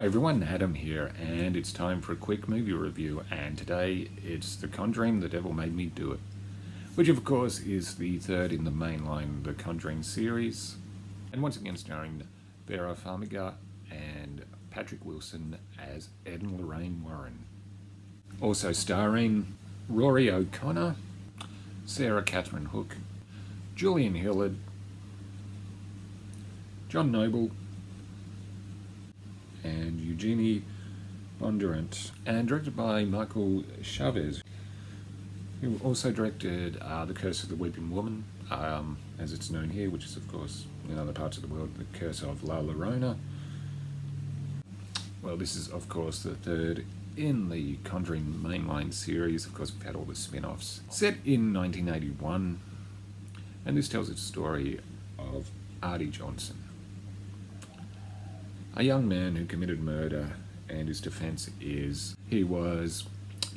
Everyone, Adam here, and it's time for a quick movie review, and today it's The Conjuring, The Devil Made Me Do It, which of course is the third in the mainline The Conjuring series, and once again starring Vera Farmiga and Patrick Wilson as Ed and Lorraine Warren. Also starring Rory O'Connor, Sarah Catherine Hook, Julian Hillard, John Noble, and Eugenie Bondurant, and directed by Michael Chavez, who also directed The Curse of the Weeping Woman, as it's known here, which is of course in other parts of the world The Curse of La Llorona. Well, this is of course the third in the Conjuring mainline series. Of course, we've had all the spin-offs. Set in 1981, and this tells the story of Artie Johnson, a young man who committed murder, and his defense is he was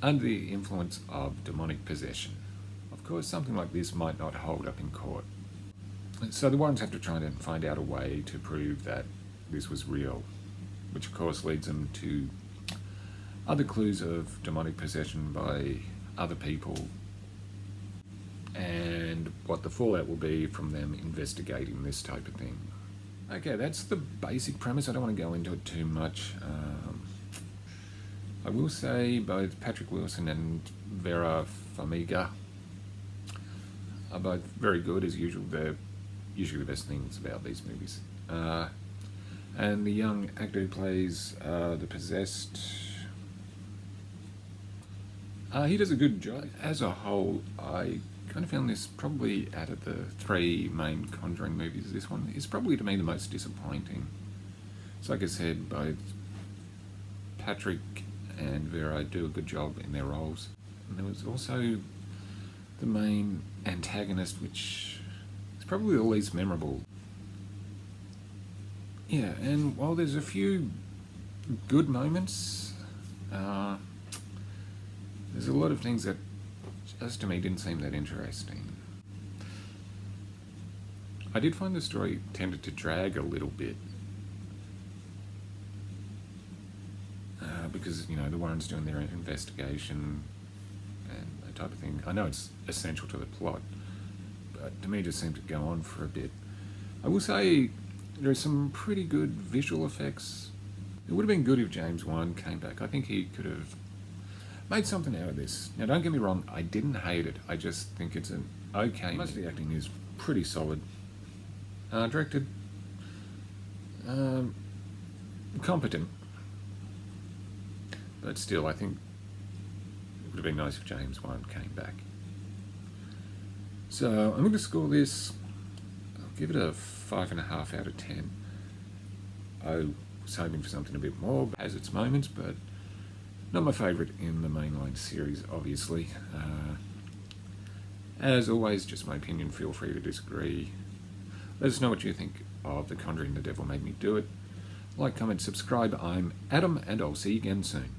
under the influence of demonic possession. Of course, something like this might not hold up in court, so the Warrens have to try and find out a way to prove that this was real, which of course leads them to other clues of demonic possession by other people, and what the fallout will be from them investigating this type of thing. Okay, that's the basic premise. I don't want to go into it too much. I will say both Patrick Wilson and Vera Farmiga are both very good, as usual. They're usually the best things about these movies. And the young actor who plays the possessed, he does a good job. As a whole, I kind of found this probably out of the three main Conjuring movies, this one is probably to me the most disappointing. So like I said, both Patrick and Vera do a good job in their roles. And there was also the main antagonist, which is probably the least memorable. Yeah, and while there's a few good moments, there's a lot of things that just to me didn't seem that interesting. I did find the story tended to drag a little bit, because, you know, the Warrens doing their investigation and that type of thing. I know it's essential to the plot, but to me it just seemed to go on for a bit. I will say there are some pretty good visual effects. It would have been good if James Wan came back. I think he could have made something out of this. Now, don't get me wrong, I didn't hate it. I just think it's an okay. Most of the acting is pretty solid. Directed, competent, but still, I think it would have been nice if James Wan came back. So I'm going to score this. I'll give it a 5.5 out of 10. I was hoping for something a bit more. It has its moments, but not my favourite in the mainline series, obviously. As always, just my opinion, feel free to disagree. Let us know what you think of The Conjuring, The Devil Made Me Do It. Like, comment, subscribe. I'm Adam, and I'll see you again soon.